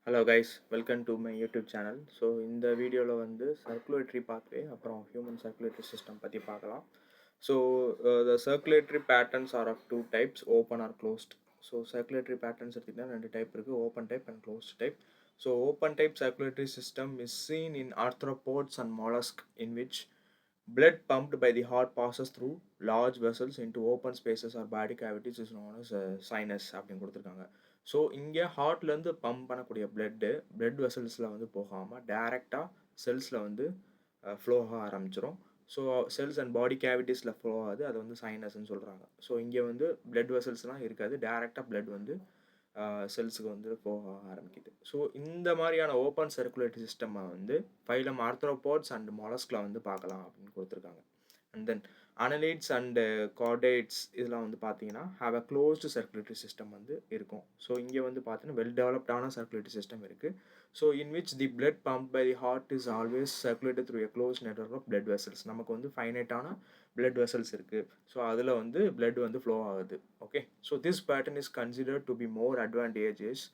Hello guys, welcome to my YouTube channel. So இந்த வீடியோவில் வந்து சர்க்குலேட்டரி பாத்வே அப்புறம் ஹியூமன் சர்க்குலேட்டரி சிஸ்டம் பற்றி பார்க்கலாம். So the circulatory patterns are of two types, open or closed. So circulatory patterns எடுத்திங்கன்னா ரெண்டு type இருக்குது, open type and closed type. So open type circulatory system is seen in arthropods and mollusks in which blood pumped by the heart passes through large vessels into open spaces or body cavities is known as sinus அப்படின்னு கொடுத்துருக்காங்க. So இங்கே ஹார்ட்லேருந்து pump பண்ணக்கூடிய blood வெசல்ஸில் வந்து போகாமல் டேரெக்டாக செல்ஸில் வந்து flow ஆக ஆரம்பிச்சிடும். ஸோ செல்ஸ் அண்ட் பாடி கேவிட்டிஸில் ஃப்ளோ ஆகுது, அது வந்து சைனஸ்ன்னு சொல்கிறாங்க. ஸோ இங்கே வந்து பிளட் வெசல்ஸ்லாம் இருக்காது, டேரெக்டாக பிளட் வந்து செல்ஸுக்கு வந்து போக ஆரம்பிக்குது. ஸோ இந்த மாதிரியான ஓப்பன் சர்க்குலேட்டரி சிஸ்டம்மை வந்து ஃபைலம் ஆர்த்ரோபோட்ஸ் அண்ட் மாலஸ்கில் வந்து பார்க்கலாம் அப்படின்னு கொடுத்துருக்காங்க. And then annelids and chordates இதெல்லாம் வந்து பார்த்தீங்கன்னா have a closed circulatory system வந்து இருக்கும். ஸோ இங்கே வந்து பார்த்தீங்கன்னா வெல் டெவலப்டான சர்க்குலேட்டரி சிஸ்டம் இருக்குது. So in which the blood pump by the heart is always circulated through a close network of blood vessels. நமக்கு வந்து ஃபைனைட்டான பிளட் வெசல்ஸ் இருக்குது. ஸோ அதில் வந்து பிளட் வந்து ஃப்ளோ ஆகுது. Okay, so this pattern is considered to be more advantages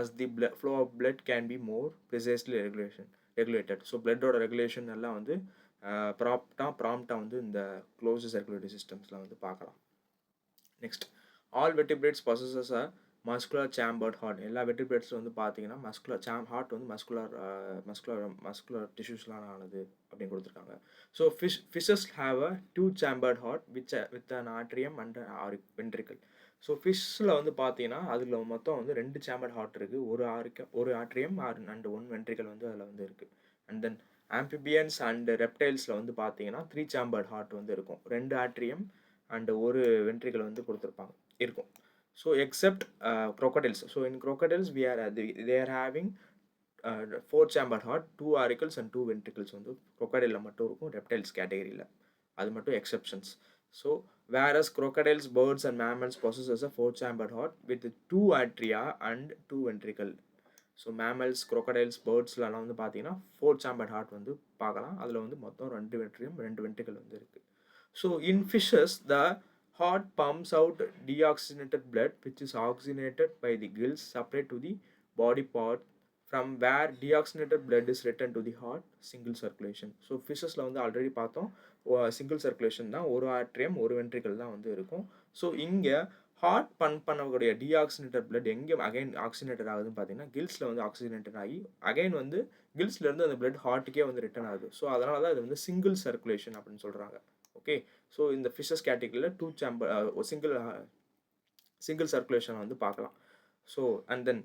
as the flow of blood can be more precisely regulated. So பிளட்டோட regulation எல்லாம் வந்து ப்ராம்ப்டாக வந்து இந்த க்ளோஸ்டு சர்க்குலேட்டரி சிஸ்டம்ஸில் வந்து பார்க்கலாம். Next, all vertebrates possesses a muscular chambered heart. எல்லா வெர்டிபிரேட்ஸில் வந்து பார்த்தீங்கன்னா ஹார்ட் வந்து மஸ்குலர் டிஷ்யூஸ்லாம் ஆனது அப்படின்னு கொடுத்துருக்காங்க. So fishes have a 2 chambered heart with an atrium and ventricle. So ஃபிஷ்ஷில் வந்து பார்த்தீங்கன்னா அதில் மொத்தம் வந்து 2 சேம்பர்ட் ஹார்ட் இருக்குது, ஒரு ஆட்ரியம் அண்ட் 1 வென்ட்ரிக்கல் வந்து அதில் வந்து இருக்குது. அண்ட் தென் ஆம்பிபியன்ஸ் அண்ட் ரெப்டைல்ஸில் வந்து பார்த்தீங்கன்னா 3 சேம்பர்ட் ஹார்ட் வந்து இருக்கும், 2 ஆட்ரியம் அண்ட் ஒரு வென்ட்ரிக்கல் வந்து கொடுத்துருப்பாங்க இருக்கும். So accept crocodiles. So in crocodiles they are having 4 chambered heart, 2 auricles and 2 ventricles வந்து crocodile மட்டும் இருக்கும், reptiles கேட்டகரியில் அது மட்டும் exceptions. So whereas crocodiles, birds and mammals possesses a 4 chambered heart with 2 atria and 2 ventricle. So mammals, crocodiles, பேர்ட்ஸ்லாம் வந்து பார்த்தீங்கன்னா 4 chambered heart வந்து பார்க்கலாம். அதில் வந்து மொத்தம் 2 வென்ட்ரியம் 2 வென்ட்ரிக்கல் வந்து இருக்குது. So in fishes the heart pumps out deoxygenated blood which is oxygenated by the gills separate to the body part from where deoxygenated blood is returned to the heart, single circulation. So ஃபிஷஸில் வந்து already பார்த்தோம் single circulation தான், ஒரு atrium ஒரு ventricle தான் வந்து இருக்கும். So இங்கே ஹார்ட் பம்ப் பண்ணக்கூடிய டீஆக்சினேட்டட் பிளட் எங்கே அகைன் ஆக்சிஜனேட்டட் ஆகுதுன்னு பார்த்தீங்கன்னா கில்ஸில் வந்து ஆக்சிஜனேட்டட் ஆகி அகைன் வந்து கில்ஸ்லேருந்து அந்த பிளட் ஹார்ட்டுக்கே வந்து ரிட்டர்ன் ஆகுது. ஸோ அதனால தான் இது வந்து சிங்கிள் சர்க்குலேஷன் அப்படின்னு சொல்கிறாங்க. ஓகே, ஸோ இந்த ஃபிஷஸ் கேட்டகரியில் 2 சேம்பர் சிங்கிள் சர்க்குலேஷன் வந்து பார்க்கலாம். So and then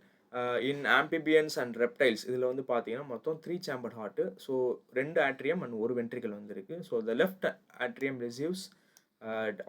in amphibians and reptiles இதில் வந்து பார்த்தீங்கன்னா மொத்தம் 3 chamber heart. So 2 atrium and ஒரு வென்ட்ரிக்கல் வந்து இருக்குது. So the left atrium receives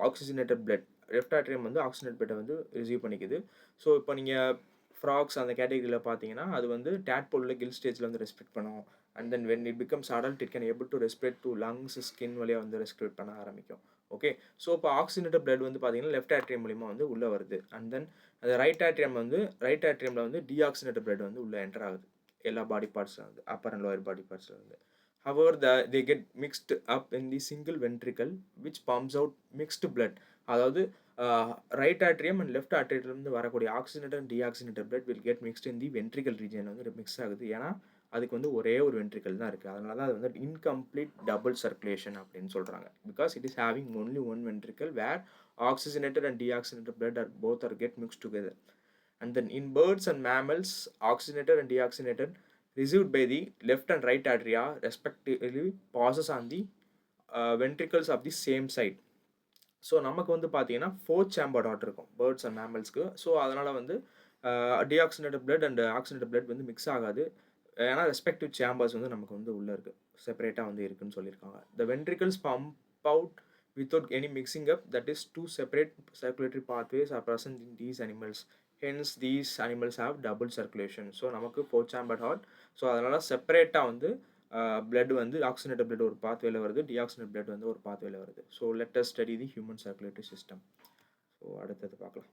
oxygenated blood. Left atrium வந்து ஆக்சிஜனேட் பிளட்டை வந்து ரிசீவ் பண்ணிக்குது. ஸோ இப்போ நீங்கள் ஃப்ராக்ஸ் அந்த கேட்டகரியில் பார்த்தீங்கன்னா அது வந்து டேட்போலில் கில் ஸ்டேஜில் வந்து ரெஸ்பிரேட் பண்ணும். And then when it becomes adult it can able to respirate to lungs, skin வழியாக வந்து ரெஸ்பிரேட் பண்ண ஆரம்பிக்கும். ஓகே, ஸோ இப்போ ஆக்சிஜனேட்டட் பிளட் வந்து பார்த்தீங்கன்னா லெஃப்ட் ஆட்ரியம் மூலிமா வந்து உள்ளே வருது. அண்ட் தென் அந்த ரைட் ஆட்ரியமில் வந்து டீஆக்சிஜனேட்டட் பிளட் வந்து உள்ளே என்டர் ஆகுது எல்லா பாடி பார்ட்ஸில் வந்து, அப்பர் அண்ட் லோயர் பாடி பார்ட்ஸில் வந்து. However, they get mixed up in the single ventricle which pumps out mixed blood. அதாவது ரைட் ஆட்ரியம் அண்ட் லெஃப்ட் ஆட்ரியம்லேருந்து வரக்கூடிய oxygenated and deoxygenated blood will get mixed in the ventricle region வந்து mix ஆகுது. ஏன்னா அதுக்கு வந்து ஒரே ஒரு வென்ட்ரிக்கல் தான் இருக்குது, அதனால தான் அது வந்து இன்கம்ப்ளீட் டபுள் சர்க்குலேஷன் அப்படின்னு சொல்கிறாங்க. Because it is having only one ventricle where oxygenated and deoxygenated blood are both are get mixed together. And then in birds and mammals, oxygenated and deoxygenated received by the left and right atria respectively passes on the ventricles of the same side. So நமக்கு வந்து பார்த்தீங்கன்னா 4 chambered heart இருக்கும் birds and மேமல்ஸ்க்கு. So அதனால் வந்து deoxygenated blood and oxygenated blood வந்து mix ஆகாது, ஏன்னா respective chambers வந்து நமக்கு வந்து உள்ளே இருக்குது, செப்பரேட்டாக வந்து இருக்குன்னு சொல்லியிருக்காங்க. The ventricles pump out without any mixing up, that is 2 separate circulatory pathways are present in these animals. Hence these animals have double circulation. So நமக்கு 4 chambered heart. ஸோ அதனால் செப்பரேட்டாக வந்து பிளட் வந்து ஆக்சிஜனேட்டட் பிளட் ஒரு பாத்வேல வருது, டீஆக்சிஜனேட் blood வந்து ஒரு பாத்வேல வருது. So let us study the human circulatory system. So அடுத்தது பார்க்கலாம்.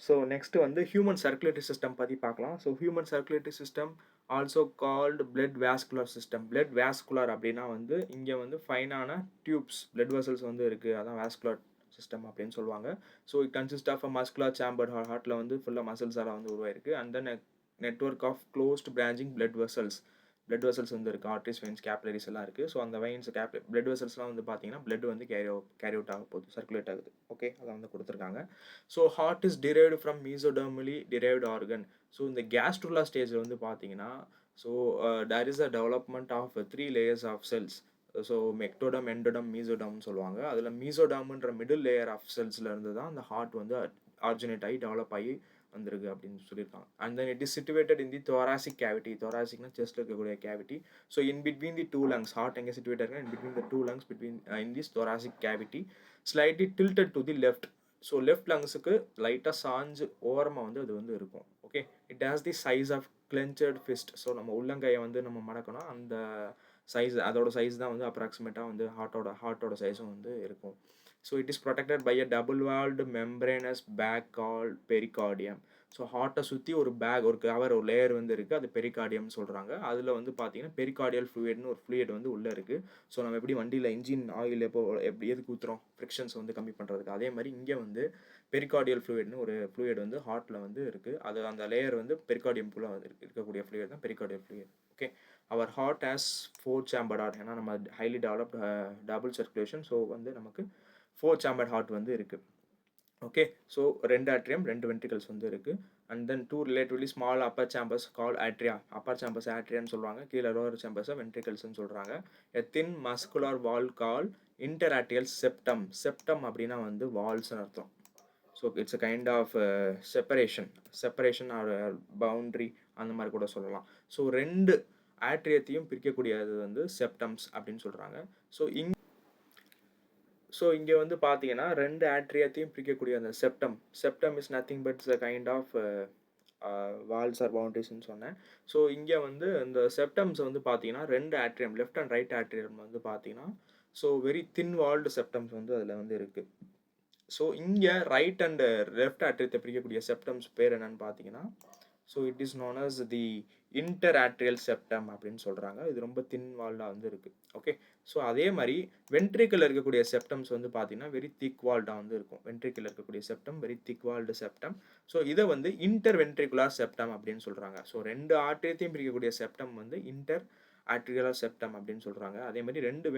ஸோ நெக்ஸ்ட் வந்து ஹியூமன் சர்க்குலேட்டரி சிஸ்டம் பற்றி பார்க்கலாம். So human circulatory system also called blood vascular system. Blood vascular அப்படின்னா வந்து இங்கே வந்து ஃபைனான டியூப்ஸ் பிளட் வெசல்ஸ் வந்து இருக்குது, அதான் வேஸ்குலர் சிஸ்டம் அப்படின்னு சொல்லுவாங்க. So it consist of a muscular chamber, ஹார்ட்டில் வந்து ஃபுல்லாக மசில்ஸால் வந்து உருவாயிருக்கு. And then network of closed branching blood vessels. Blood vessels வந்து இருக்குது, ஆர்ட்ரிஸ், வெயின்ஸ், கேப்லரிஸ் எல்லாம் இருக்குது. ஸோ அந்த வெயின்ஸ் பிளட் வெசல்ஸ்லாம் வந்து பார்த்தீங்கன்னா பிளட் வந்து கேரி அவுட் ஆக போகுது, சர்க்குலேட் ஆகுது. ஓகே, அதை வந்து கொடுத்துருக்காங்க. So heart is derived from mesodermally derived organ. So இந்த கேஸ்ட்ருலா ஸ்டேஜில் வந்து பார்த்தீங்கன்னா so there is a development of 3 layers of cells. So ectoderm, endoderm, மீசோடம்னு சொல்லுவாங்க. அதில் மீசோடம்ன்ற மிடில் லேயர் ஆஃப் செல்ஸில் இருந்து தான் அந்த ஹார்ட் வந்து ஆர்ஜினேட் ஆகி டெவலப் ஆகி வந்திருக்கு அப்படின்னு சொல்லியிருக்காங்க. And then it is situated in the thoracic cavity. thoracic செஸ்ட்ல இருக்கக்கூடிய cavity. So in between the 2 lungs, heart எங்கே சிட்டுவேட் இருக்கு, in between the 2 lungs, between in this thoracic cavity, slightly tilted to the left. So left லங்ஸுக்கு லைட்டாக சாஞ்சு ஓரமாக வந்து அது வந்து இருக்கும். Okay, it has the size of clenched fist. So நம்ம உள்ளங்கையை வந்து நம்ம மடக்கணும், அந்த சைஸ், அதோட சைஸ் தான் வந்து அப்ராக்சிமேட்டாக வந்து ஹார்ட்டோட சைஸும் வந்து இருக்கும். So it is protected by a double walled membranous bag called pericardium. So ஹார்ட்டை சுற்றி ஒரு பேக், ஒரு கவர், ஒரு லேயர் வந்து இருக்குது, அது பெரிகார்டியம்னு சொல்கிறாங்க. அதில் வந்து பார்த்தீங்கன்னா பெரிகார்டியல் ஃப்ளூயிட்னு ஒரு ஃப்ளூயிட் வந்து உள்ளே இருக்குது. ஸோ நம்ம எப்படி வண்டியில் இன்ஜின் ஆயில் எப்படி எதுக்கு ஊற்றுறோம், ஃப்ரிக்ஷன்ஸ் வந்து கம்மி பண்ணுறதுக்கு, அதே மாதிரி இங்கே வந்து பெரிகார்டியல் ஃப்ளூயிட்னு ஒரு ஃப்ளூயிட் வந்து ஹார்ட்டில் வந்து இருக்குது. அது அந்த லேயர் வந்து பெரிகார்டியம்குள்ளே இருக்கக்கூடிய ஃப்ளூயிட் தான் pericardial fluid. Okay, our heart has 4 chambered heart. ஏன்னா நம்ம highly developed double circulation. So வந்து நமக்கு 4 chambered heart வந்து இருக்குது. ஓகே, ஸோ 2 atrium, 2 ventricles வந்து இருக்குது. And then 2 relatively small upper chambers called atria. upper chambers atriaன்னு சொல்லுவாங்க, கீழே lower chambers ventriclesன்னு சொல்கிறாங்க. a thin muscular wall called interatrial septum. septum அப்படின்னா வந்து வால்ஸ்னு அர்த்தம். So it's a kind of separation or boundary அந்த மாதிரி கூட சொல்லலாம். ஸோ 2 ஆட்ரியத்தையும் பிரிக்கக்கூடியது வந்து செப்டம்ஸ் அப்படின்னு சொல்கிறாங்க. ஸோ இங்கே வந்து பார்த்தீங்கன்னா 2 ஆட்ரியத்தையும் பிரிக்கக்கூடிய அந்த septum is nothing but a kind of walls or பவுண்டரிஸ்ன்னு சொன்னேன். ஸோ இங்கே வந்து இந்த செப்டம்ஸ் வந்து பார்த்தீங்கன்னா 2 atrium, left and right atrium வந்து பார்த்தீங்கன்னா so very thin walled septums வந்து அதில் வந்து இருக்குது. ஸோ இங்கே ரைட் அண்ட் லெஃப்ட் ஆட்ரியத்தை பிரிக்கக்கூடிய செப்டம்ஸ் பேர் என்னன்னு பார்த்தீங்கன்னா so it is known as the interatrial septum அப்படின்னு சொல்கிறாங்க. இது ரொம்ப தின் வால்டாக வந்து இருக்குது. ஓகே, ஸோ அதே மாதிரி வென்ட்ரிக்கில் இருக்கக்கூடிய செப்டம்ஸ் வந்து பார்த்தீங்கன்னா வெரி திக் வால்டாக வந்து இருக்கும். வென்ட்ரிக்கில் இருக்கக்கூடிய septum very thick walled septum. So இதை வந்து இன்டர் வென்ட்ரிகுலர் செப்டம் அப்படின்னு சொல்கிறாங்க. ஸோ 2 ஆட்ரியத்தையும் பிரிக்கக்கூடிய செப்டம் வந்து இன்டர் ஆட்ரிகுலர் செப்டம் அப்படின்னு சொல்கிறாங்க. அதே மாதிரி 2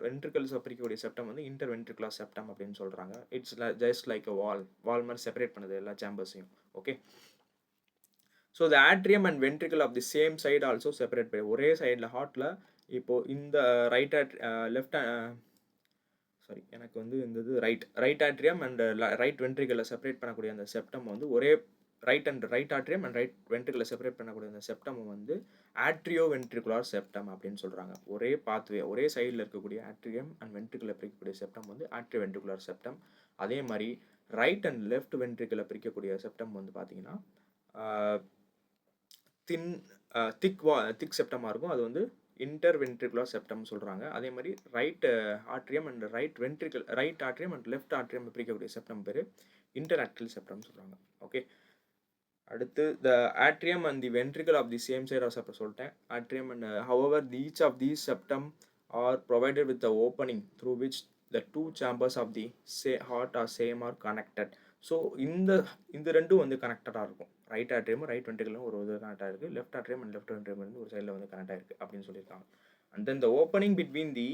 வென்ட்ரிகல்ஸ் பிரிக்கக்கூடிய செப்டம் வந்து இன்டர் வென்ட்ரிகுலர் செப்டம் அப்படின்னு சொல்கிறாங்க. It's just like a wall மாதிரி செப்பரேட் பண்ணுது எல்லா சேம்பர்ஸையும். Okay, so the atrium and ventricle of the same side also separate பண்ணி, ஒரே சைடில் ஹார்ட்டில் இப்போது இந்த லெஃப்ட் சாரி எனக்கு வந்து இந்த இது ரைட் ஆட்ரியம் அண்ட் ரைட் வென்ட்ரிக்கலை செப்பரேட் பண்ணக்கூடிய அந்த செப்டம் வந்து ஒரே ரைட் ஆட்ரியம் அண்ட் ரைட் வென்ட்ரிக்கலை செப்பரேட் பண்ணக்கூடிய அந்த செப்டம் வந்து ஆட்ரியோ வென்ட்ரிகுலர் செப்டம் அப்படின்னு சொல்கிறாங்க. ஒரே பாத்வே, ஒரே சைடில் இருக்கக்கூடிய ஆட்ரியம் அண்ட் வென்ட்ரிக்கலை பிரிக்கக்கூடிய செப்டம் வந்து ஆட்ரியோ வென்ட்ரிகுலர் செப்டம். அதே மாதிரி ரைட் அண்ட் லெஃப்ட் வென்ட்ரிக்கலை பிரிக்கக்கூடிய செப்டம் வந்து பார்த்தீங்கன்னா திக் செப்டமாக இருக்கும். அது வந்து இன்டர்வென்ட்ரிகுலர் செப்டம் சொல்கிறாங்க. அதே மாதிரி right atrium and right atrium and left atrium பிரிக்கக்கூடிய செப்டம் பேர் இன்டர்ஆட்ரியல் செப்டம் சொல்கிறாங்க. ஓகே, அடுத்து the atrium and the ventricle of the same side of சொல்லிட்டேன். Atrium and however each of these septum are provided with the opening through which the 2 chambers of the heart are same are connected. So இந்த ரெண்டும் வந்து கனெக்டடாக இருக்கும். Right atrium right வென்ட்ரிக்கலும் ஒரு இது connect ஆகிருக்கு, left atrium and left ventricle வந்து ஒரு சைடில் வந்து கனெக்ட் ஆகிருக்கு அப்படின்னு சொல்லியிருக்காங்க. And then the opening between the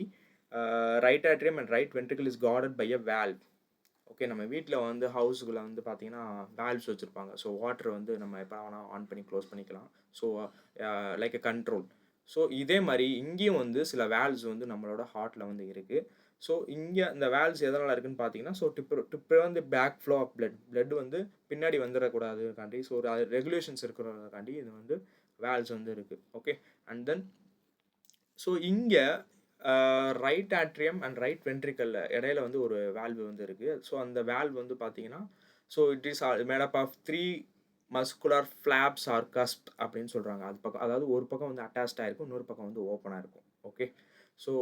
right atrium and right ventricle is guarded by a valve. Okay, நம்ம வீட்டில் வந்து ஹவுஸுக்குள்ளே வந்து பார்த்தீங்கன்னா வேல்வ்ஸ் வச்சுருப்பாங்க. ஸோ வாட்டர் வந்து நம்ம எப்போ வேணால் ஆன் பண்ணி க்ளோஸ் பண்ணிக்கலாம். So like a control. So இதே மாதிரி இங்கேயும் வந்து சில வேல்வ்ஸ் வந்து நம்மளோட ஹார்ட்டில் வந்து இருக்குது. ஸோ இங்கே இந்த வேல்வ்ஸ் எதனால் இருக்குதுன்னு பார்த்தீங்கன்னா so to prevent the back flow of blood வந்து பின்னாடி வந்துடக்கூடாதுக்காண்டி, ஸோ ஒரு ரெகுலேஷன்ஸ் இருக்கிறதுக்காண்டி இது வந்து வேல்வ்ஸ் வந்து இருக்குது. ஓகே, அண்ட் தென் ஸோ இங்கே right atrium and right ventricle இடையில வந்து ஒரு வேல்வு வந்து இருக்குது. ஸோ அந்த வேல்வ் வந்து பார்த்தீங்கன்னா so it is made up of 3 muscular flaps or cusp அப்படின்னு சொல்கிறாங்க. அது பக்கம், அதாவது ஒரு பக்கம் வந்து அட்டாச்சாக இருக்கும், இன்னொரு பக்கம் வந்து ஓப்பனாக இருக்கும். Okay, so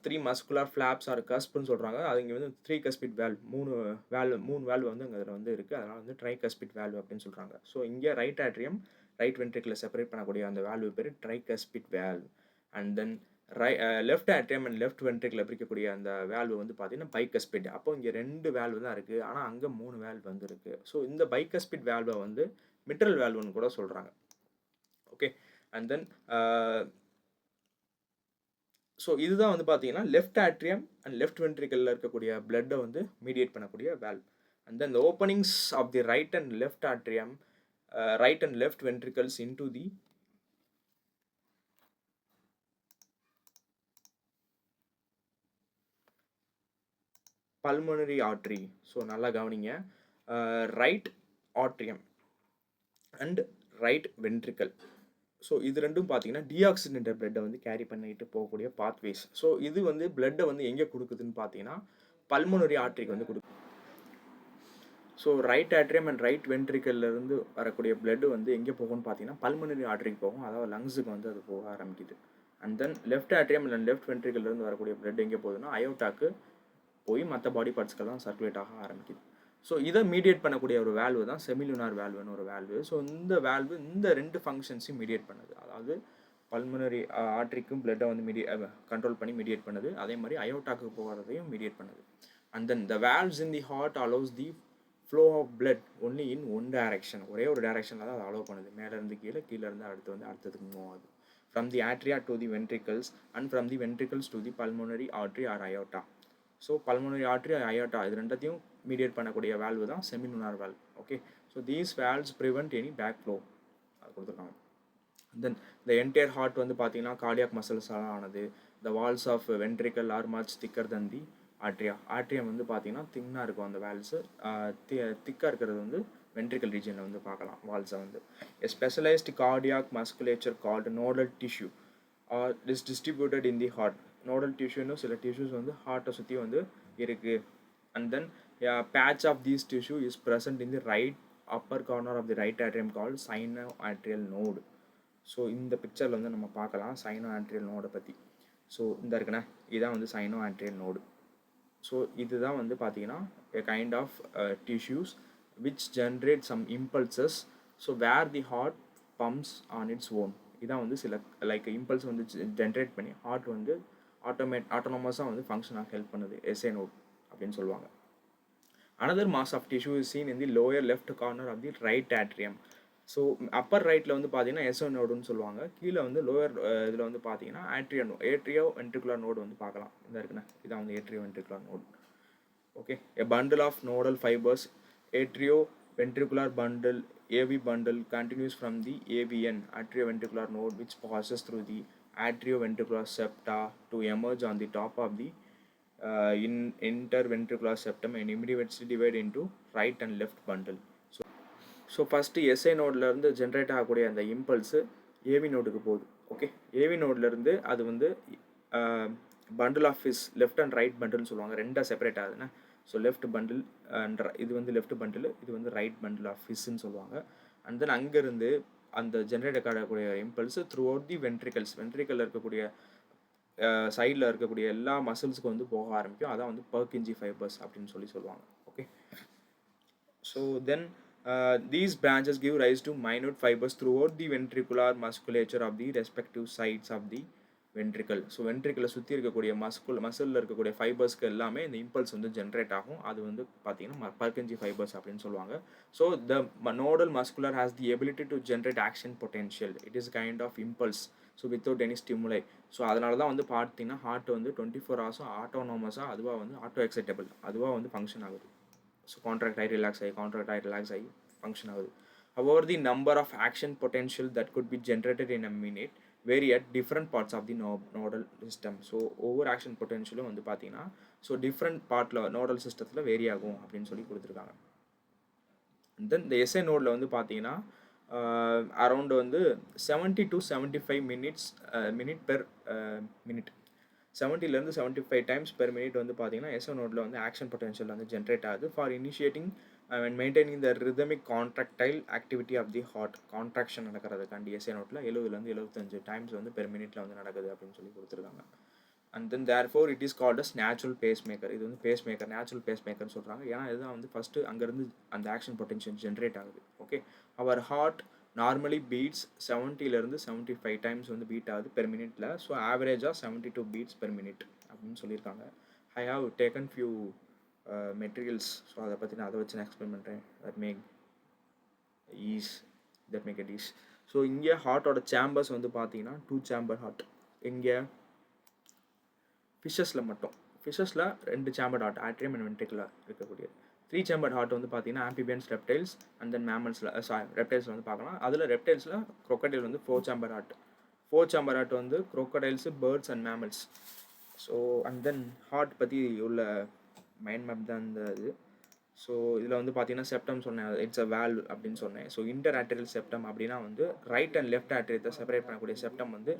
three muscular flaps are கஸ்ப்னு சொல்கிறாங்க. அது இங்கே வந்து த்ரீ கஸ்பிட் வேல்வ், மூணு வேல்வ் வந்து அங்கே அதில் வந்து இருக்குது. அதனால் வந்து ட்ரை கஸ்பிட் வேல்வ் அப்படின்னு சொல்கிறாங்க. ஸோ இங்கே ரைட் ஆட்ரியம் ரைட் வென்ட்ரிக்கிளை செப்பரேட் பண்ணக்கூடிய அந்த வேல்வ் பேர் tricuspid valve. And then left atrium and left வென்ட்ரிக்கிளை பிரிக்கக்கூடிய அந்த வேல்வ் வந்து பார்த்தீங்கன்னா பைகஸ்பிட். அப்போ இங்கே 2 வேல்வ் தான் இருக்குது, ஆனால் அங்கே 3 வேல்வ் வந்து இருக்குது. ஸோ இந்த பைகஸ்பிட் வேல்வை வந்து மிட்ரல் வேல்வ்னு கூட சொல்கிறாங்க. ஓகே. அண்ட் தென் ஸோ இதுதான் வந்து பார்த்தீங்கன்னா லெஃப்ட் ஆட்ரியம் அண்ட் லெஃப்ட் வென்ட்ரிக்கலில் இருக்கக்கூடிய பிளட்டை வந்து மீடியேட் பண்ணக்கூடிய valve. And then the openings of the right and left atrium, right and left ventricles into the pulmonary artery. So நல்லா கவனிங்க, right atrium and right ventricle. So இது ரெண்டும் பார்த்தீங்கன்னா டீஆக்சிஜனேட்டட் பிளட்டை வந்து கேரி பண்ணிட்டு போகக்கூடிய பாத்வேஸ். ஸோ இது வந்து பிளட்டை வந்து எங்கே கொடுக்குதுன்னு பார்த்தீங்கன்னா பல்மனரி ஆர்ட்ரிக்கு வந்து கொடுக்குது. So right atrium and right வென்ட்ரிக்கல்லேருந்து வரக்கூடிய பிளட் வந்து எங்கே போகும்னு பார்த்தீங்கன்னா பல்மனரி ஆர்ட்ரிக்கு போகும், அதாவது லங்ஸுக்கு வந்து அது போக ஆரம்பிக்குது. And then left atrium and left வென்ட்ரிக்கல்லேருந்து வரக்கூடிய பிளட் எங்கே போகுதுன்னா அயோட்டாக்கு போய் மற்ற பாடி பார்ட்ஸ்க்கெல்லாம் சர்க்குலேட் ஆக ஆரம்பிக்குது. ஸோ இதை மீடியேட் பண்ணக்கூடிய ஒரு வேல்வு தான் செமிலுனார் வேல்வுன்னு ஒரு வேல்வு. ஸோ இந்த வேல்வு இந்த 2 ஃபங்க்ஷன்ஸையும் மீடியேட் பண்ணுது. அதாவது பல்மனரி ஆர்ட்ரிக்கும் பிளட்டை வந்து கண்ட்ரோல் பண்ணி மீடியேட் பண்ணுது, அதே மாதிரி அயோட்டாக்கு போகிறதையும் மீடியேட் பண்ணுது. And then the valves in the heart allows the flow of blood only in one direction. ஒரே ஒரு டைரக்ஷனில் தான் அதை அலோவ் பண்ணுது. மேலேருந்து கீழே, கீழேருந்து அடுத்ததுக்கு மூவ் ஆகுது. From the atria to the ventricles and from the ventricles to the pulmonary artery or aorta. So pulmonary artery aorta இது ரெண்டத்தையும் மீடியேட் பண்ணக்கூடிய வேல்வு தான் semilunar valve. Okay. So these valves prevent any back flow அது கொடுத்துருக்காங்க. தென் the entire heart வந்து பார்த்தீங்கன்னா cardiac மசில்ஸால் ஆனது. The walls of ventricle are much thicker than the ஆட்ரியா. Atrium வந்து பார்த்தீங்கன்னா தின்னாக இருக்கும் அந்த வேல்ஸு, திக்காக இருக்கிறது வந்து வென்ட்ரிக்கல் ரீஜனில் வந்து பார்க்கலாம் வால்ஸை வந்து. A specialised cardiac musculature called nodal tissue or is distributed in the heart. Nodal டிஷ்யூன்னு சில டிஷ்யூஸ் வந்து ஹார்ட்டை சுற்றி வந்து இருக்குது. And then patch of these tissue is present in the right upper corner of the right atrium called sino atrial node. So இந்த பிக்சரில் வந்து நம்ம பார்க்கலாம் சைனோ ஆட்ரியல் நோடை பற்றி. ஸோ இந்த இருக்குண்ணே, இதுதான் வந்து சைனோ ஆட்ரியல் நோடு. ஸோ இதுதான் வந்து பார்த்தீங்கன்னா a kind of tissues which generate some impulses, so where the heart pumps on its own. இதான் வந்து சில லைக் இம்பல்ஸ் வந்து ஜென்ரேட் பண்ணி ஹார்ட் வந்து ஆட்டோனமஸாக வந்து ஃபங்க்ஷனாக ஹெல்ப் பண்ணுது, எஸ்ஏ நோட் அப்படின்னு சொல்லுவாங்க. another mass of tissue is seen in the lower left corner of the right atrium. So Appar ரைட்டில் வந்து பார்த்தீங்கன்னா எஸ்ஓ நோடுன்னு சொல்லுவாங்க, கீழே வந்து லோயர் இதில் வந்து பார்த்தீங்கன்னா ஏட்ரியோ வென்ட்ரிகுலர் நோடு வந்து பார்க்கலாம். இந்த இருக்குண்ணே, இதான் வந்து atrio ventricular node. Okay, a bundle of nodal fibers, atrioventricular bundle, AV bundle, continues from the AVN, atrioventricular node, which passes through the atrioventricular septa to emerge on the top of the interventricular septum and immediately divide into right and left bundle. So first SA நோட்லேருந்து generate ஆகக்கூடிய அந்த impulse AV நோடுக்கு போகுது. Okay, AV நோட்லேருந்து அது வந்து bundle of His left and right பண்டில்னு சொல்லுவாங்க, ரெண்டாக செப்பரேட் ஆகுதுன்னா. ஸோ லெஃப்ட் பண்டில் அண்ட் இது வந்து லெஃப்ட் பண்டில், இது வந்து ரைட் பண்டில் ஆஃப் ஃபிஸ்ன்னு சொல்லுவாங்க. அண்ட் தென் அங்கேருந்து அந்த ஜென்ரேட் ஆகக்கூடிய இம்பல்ஸ் த்ரூ அவுட் தி வென்ட்ரிக்கலில் இருக்கக்கூடிய சைடில் இருக்கக்கூடிய எல்லா மசில்ஸுக்கும் வந்து போக ஆரம்பிக்கும். அதான் வந்து பர்கின்ஜி ஃபைபர்ஸ் அப்படின்னு சொல்லுவாங்க. Okay, so then these branches give rise to minute fibers throughout the ventricular musculature of the respective sides of the ventricle. So வென்ட்ரிக்கலை சுற்றி இருக்கக்கூடிய மசிலில் இருக்கக்கூடிய ஃபைபர்ஸ்க்கு எல்லாமே இந்த இம்பல்ஸ் வந்து ஜென்ரேட் ஆகும். அது வந்து பார்த்தீங்கன்னா பர்கின்ஜி ஃபைபர்ஸ் அப்படின்னு சொல்லுவாங்க. So the nodal muscular has the ability to generate action potential. It is kind of impulse, so without any stimuli. So அதனால தான் வந்து பார்த்தீங்கன்னா ஹார்ட் வந்து 24 hours ஆட்டோனோமஸாக அதுவாக வந்து ஆட்டோ எக்ஸைட்டபிள் அதுவாக வந்து ஃபங்க்ஷன் ஆகுது. ஸோ கான்ட்ராக்ட் ஆகி ரிலாக்ஸ் ஆகி ஃபங்க்ஷன் ஆகுது. However, the number of action potential that could be generated in a minute vary at different parts of the nodal system. So ஒவ்வொரு ஆக்ஷன் பொட்டென்ஷியலும் வந்து பார்த்தீங்கன்னா ஸோ டிஃப்ரெண்ட் பார்ட்டில் நோடல் சிஸ்டத்தில் vary ஆகும் அப்படின்னு சொல்லி கொடுத்துருக்காங்க. தென் இந்த எஸ்ஐ நோடில் வந்து பார்த்தீங்கன்னா அரௌண்டு வந்து 70 to 75 மினிட் பெர் மினிட் 70லேருந்து 75 டைம்ஸ் பெர் மினிட் வந்து பார்த்தீங்கன்னா எஸ்ஓ நோடில் வந்து ஆக்ஷன் பொட்டென்ஷியல் வந்து ஜென்ரேட் ஆகுது for initiating and maintaining the rhythmic contractile activity of the heart. Contraction நடக்கிறதுக்காண்டி எஸ்ஏ நோட்டில் 70லேருந்து 75 டைம்ஸ் வந்து பெர் மினிட்ல வந்து நடக்குது அப்படின்னு சொல்லி கொடுத்துருக்காங்க. And then therefore it is called as natural pacemaker. இது வந்து பேஸ் மேக்கர், நேச்சுரல் பேஸ் மேக்கர்னு சொல்கிறாங்க. ஏன்னா இதுதான் வந்து ஃபஸ்ட்டு அங்கேருந்து அந்த ஆக்ஷன் பொட்டென்ஷியல் ஜென்ரேட் ஆகுது. Okay, our heart normally beats 70லேருந்து 75 டைம்ஸ் வந்து பீட் ஆகுது பெர் மினிட்ல. ஸோ ஆவரேஜாக 72 பீட்ஸ் பெர் மினிட் அப்படின்னு சொல்லியிருக்காங்க. I have taken few materials. So அதை பற்றி நான் அதை வச்சு நான் எக்ஸ்பிளைன் பண்ணுறேன். That make it is. So இங்கே ஹார்ட்டோட சேம்பர்ஸ் வந்து பார்த்தீங்கன்னா 2 சேம்பர் ஹார்ட். இங்கே ஃபிஷஸில் மட்டும், ஃபிஷஸில் 2 chamber heart, atrium and ventricular இருக்கக்கூடிய. 3 சேம்பர் ஹார்ட் வந்து பார்த்தீங்கன்னா ஆம்பிபியன்ஸ், ரெப்டைல்ஸ் அண்ட் தென் மேமல்ஸில், ரெப்டைல்ஸில் வந்து பார்க்கலாம். அதில் ரெப்டைல்ஸில் crocodile வந்து 4 சேம்பர் ஹார்ட். 4 சேம்பர் ஹார்ட் வந்து crocodiles, birds and mammals. So and then heart பற்றி உள்ள மைண்ட் மேப் தான் இந்த இது. ஸோ இதில் வந்து பார்த்தீங்கன்னா செப்டம் சொன்னேன், இட்ஸ் அ வேல்வ் அப்படின்னு சொன்னேன். ஸோ இன்டர் ஆர்டரியல் செப்டம் அப்படின்னா வந்து ரைட் அண்ட் லெஃப்ட் ஆர்டரியத்தை செப்பரேட் பண்ணக்கூடிய செப்டம் வந்து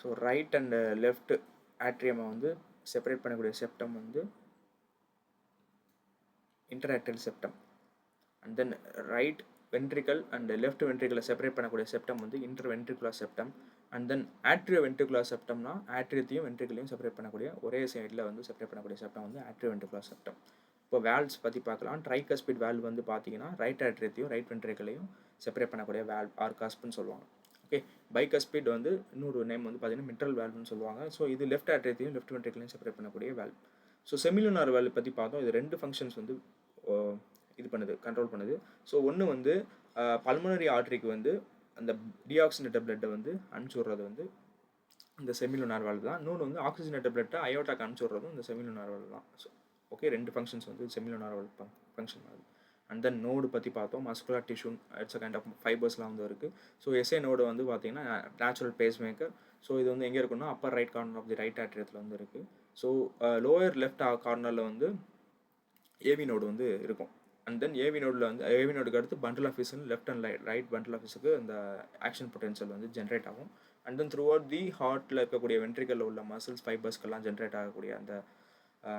ஸோ ரைட் அண்ட் லெஃப்ட் ஆட்ரியமை வந்து செப்பரேட் பண்ணக்கூடிய செப்டம் வந்து interatrial septum. And then right ventricle and left வென்ட்ரிக்கலை செப்பரேட் பண்ணக்கூடிய செப்டம் வந்து interventricular septum. And then atrioventricular செப்டம்னா ஆட்ரியத்தையும் வென்ட்ரிக்கலையும் செப்பரேட் பண்ணக்கூடிய, ஒரே சைடில் வந்து செப்பரேட் பண்ணக்கூடிய செப்டம் வந்து ஆட்ரியோ வென்ட்ரிகுலர் செப்டம். இப்போ வேல்வ்ஸ் பற்றி பார்க்கலாம். ட்ரைகஸ்பிட் வேல்வ் வந்து பார்த்தீங்கன்னா ரைட் ஆட்ரியத்தையும் ரைட் வென்ட்ரிக்கலையும் செப்பரேட் பண்ணக்கூடிய வேல்வ் ஆர் கஸ்ப்னு சொல்லுவாங்க. ஓகே, பைகஸ்பிட் வந்து இன்னொரு நேம் வந்து பார்த்தீங்கன்னா மிட்ரல் வேல்வ்னு சொல்லுவாங்க. ஸோ இது லெஃப்ட் ஆட்ரியத்தையும் லெஃப்ட் வென்ட்ரிக்கலையும் செப்பரேட் பண்ணக்கூடிய வேல்வ். ஸோ செமிலுனார் வேல்வ் பற்றி பார்த்தோம். இது 2 ஃபங்க்ஷன்ஸ் வந்து இது பண்ணுது, கண்ட்ரோல் பண்ணுது. ஸோ ஒன்று வந்து பல்மனரி ஆர்டரிக்கு வந்து அந்த டிஆக்சினேட்டட் பிளட்டை வந்து அனுப்பிச்சி விட்றது வந்து இந்த செமிலுனார் வால்வு தான். இன்னொன்று வந்து ஆக்சிஜனேட்டட் பிளட்டை அயோட்டாக்கு அனுப்பிச்சி விட்றதும் இந்த செமிலுனார் வால்வு தான். ஸோ ஓகே, 2 ஃபங்க்ஷன்ஸ் வந்து செமிலுனார் வால்வு ஃபங்க்ஷன் ஆகுது. அண்ட் தென் நோடு பற்றி பார்த்தோம். Muscular tissue, it's a kind of ஃபைபர்ஸ்லாம் வந்து இருக்குது. ஸோ எஸ்ஏ நோடு வந்து பார்த்தீங்கன்னா நேச்சுரல் பேஸ் மேக்கர். ஸோ இது வந்து எங்கே இருக்குன்னா upper right corner of the right ஆட்ரியத்தில் வந்து இருக்குது. ஸோ லோயர் லெஃப்ட் கார்னரில் வந்து ஏவி நோடு வந்து இருக்கும். அண்ட் தென் ஏவி நோடில் வந்து ஏவி நோடுக்கு அடுத்து பண்டில் ஆஃபீஸ்னு லெஃப்ட் அண்ட் ரைட் பண்டில் ஆஃபீஸுக்கு அந்த ஆக்ஷன் பொட்டென்ஷியல் வந்து ஜென்ரேட் ஆகும். And then throughout the ஹார்ட்டில் இருக்கக்கூடிய வென்ட்ரிக்கலில் உள்ள மசில்ஸ் ஃபைபர்ஸ்க்கெல்லாம் ஜென்ரேட் ஆகக்கூடிய அந்த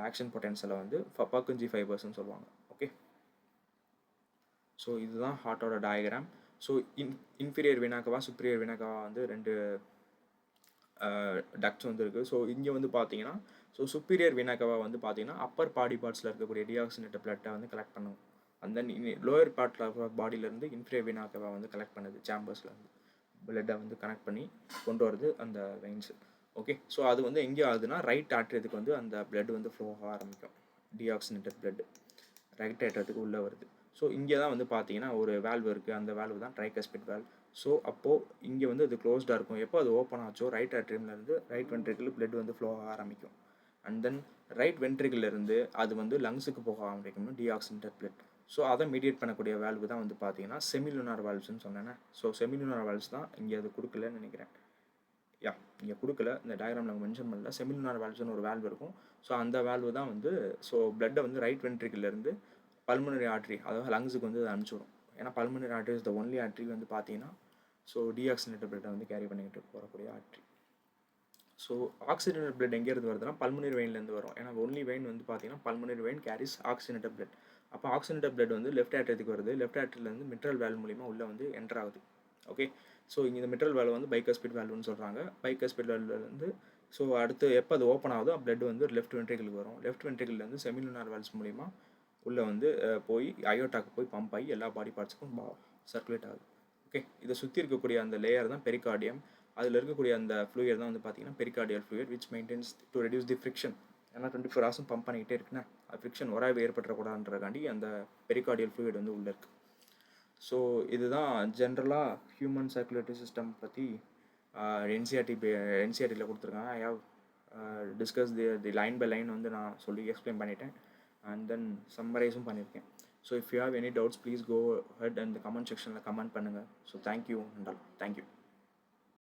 ஆக்ஷன் பொட்டென்ஷியலை வந்து பர்குஞ்சி ஃபைபர்ஸ்ன்னு சொல்லுவாங்க. ஓகே, ஸோ இதுதான் ஹார்ட்டோட டயக்ராம். ஸோ இன்ஃபீரியர் வினாக்கவா சுப்பீரியர் வினாக்கவா வந்து 2 டக்ட்ஸ் வந்து இருக்குது. ஸோ இங்கே வந்து பார்த்தீங்கன்னா ஸோ சுப்பீரியர் வினாக்கவா வந்து பார்த்தீங்கன்னா அப்பர் பாடி பார்ட்ஸில் இருக்கக்கூடிய டிஆக்சினேட்டட் பிளட்டை வந்து கலெக்ட் பண்ணும். அந்த லோயர் பார்ட்டில் பாடியிலேருந்து இன்ஃபீரியர் வினாக்கவா வந்து கலெக்ட் பண்ணுது, சேம்பர்ஸ்லேருந்து பிளட்டை வந்து கனெக்ட் பண்ணி கொண்டு வருது அந்த வெயின்ஸு. ஓகே, ஸோ அது வந்து எங்கே ஆகுதுன்னா ரைட் ஆட்ரியத்துக்கு வந்து அந்த பிளட் வந்து ஃப்ளோ ஆக ஆரம்பிக்கும். டிஆக்சினேட்டட் பிளட் ரைட் ஆட்ரியத்துக்கு உள்ளே வருது. ஸோ இங்கே தான் வந்து பார்த்தீங்கன்னா ஒரு வேல்வ் இருக்குது. அந்த வேல்வ் தான் ட்ரைகஸ்பிட் வேல்வ். ஸோ அப்போது இங்கே வந்து அது க்ளோஸ்டாக இருக்கும். எப்போ அது ஓப்பன் ஆச்சோ ரைட் ஆட்ரியம்லேருந்து ரைட் வென்ட்ரிக்கிள் பிளட் வந்து ஃப்ளோ ஆக ஆரம்பிக்கும். அண்ட் தென் ரைட் வென்ட்ரிக்கிள்லேருந்து அது வந்து லங்ஸுக்கு போக ஆரம்பிக்கணும் டிஆக்சினேட்டட் பிளட். ஸோ அதை மீடியேட் பண்ணக்கூடிய வேல்வு தான் வந்து பார்த்தீங்கன்னா செமிலுனார் வேல்வ்ஸ்னு சொன்னேன். ஸோ செமிலுனார் வேல்வ்ஸ் தான் இங்கே அது கொடுக்கலன்னு நினைக்கிறேன். இங்கே கொடுக்கல, இந்த டயக்ராமில் நாங்கள் மென்ஷன் பண்ணல. செமிலுனார் வேல்வ்ஸ்னு ஒரு வேல்வ் இருக்கும். ஸோ அந்த வேல்வு தான் வந்து ஸோ பிளட்டை வந்து ரைட் வென்ட்ரிக்கிள்லேருந்து பல்மனரி ஆர்ட்ரி, அதாவது லங்ஸுக்கு வந்து அதை அனுப்பிச்சிடும். ஏன்னா pulmonary artery is the only artery வந்து பார்த்தீங்கன்னா ஸோ டிஆக்சினேட்டட் பிளட்டை வந்து கேரி பண்ணிக்கிட்டு போகக்கூடிய ஆர்ட்ரி. ஸோ ஆக்சிஜனேட்டட் பிளட் எங்கேருந்து வருதுன்னா பல்மனரி வெயின்லேருந்து வரும். ஏன்னா ஒன்லி வெயின் வந்து பார்த்தீங்கன்னா pulmonary vein carries oxygenated blood. அப்போ ஆக்சிஜனேட்டட் பிளட் வந்து லெஃப்ட் ஆட்ரியத்துக்கு வருது. லெஃப்ட் ஆட்ரியத்துலேருந்து மிட்ரல் வேல்வ் மூலிமா உள்ளே வந்து என்டர் ஆகுது. ஓகே, ஸோ இங்கே இந்த மிட்ரல் வேல்வ் வந்து பைகஸ்பிட் வேல்வ்னு சொல்கிறாங்க. பைகஸ்பிட் வேல்வ்லேருந்து ஸோ அடுத்து எப்போ அது ஓப்பன் ஆகுதோ பிளட் வந்து லெஃப்ட் வென்ட்ரிக்கிளுக்கு வரும். லெஃப்ட் வென்ட்ரிக்கிள்லேருந்து செமிலுனார் வேல்வ்ஸ் மூலிமா உள்ளே வந்து போய் அயோட்டாக்கு போய் பம்ப் ஆகி எல்லா பாடி பார்ட்ஸுக்கும் சர்க்குலேட் ஆகுது. ஓகே, இதை சுற்றி இருக்கக்கூடிய அந்த லேயர் தான் பெரிகார்டியம். அதில் இருக்கக்கூடிய அந்த ஃப்ளூயிட் தான் வந்து பார்த்தீங்கன்னா pericardial fluid which maintenance to reduce the friction. ஏன்னா 24 ஹவர்ஸும் பம்ப் பண்ணிக்கிட்டே இருக்குன்னா அது ஃப்ரிக்ஷன் உராய்வு ஏற்பட்டுறக்கூடாதுன்றக்காண்டி அந்த பெரிகார்டியல் ஃப்ளூயிட் வந்து உள்ளே இருக்குது. ஸோ இதுதான் ஜென்ரலாக ஹியூமன் சர்க்குலேட்டரி சிஸ்டம் பற்றி என்சிஆர்டியில் கொடுத்துருக்காங்க. I have discuss the line by line வந்து நான் சொல்லி எக்ஸ்பிளைன் பண்ணிட்டேன். அண்ட் தென் சம்மரைஸும் பண்ணியிருக்கேன். So if you have any doubts please go head and comment செக்ஷனில் கமெண்ட் பண்ணுங்கள். So thank you and all. Thank you.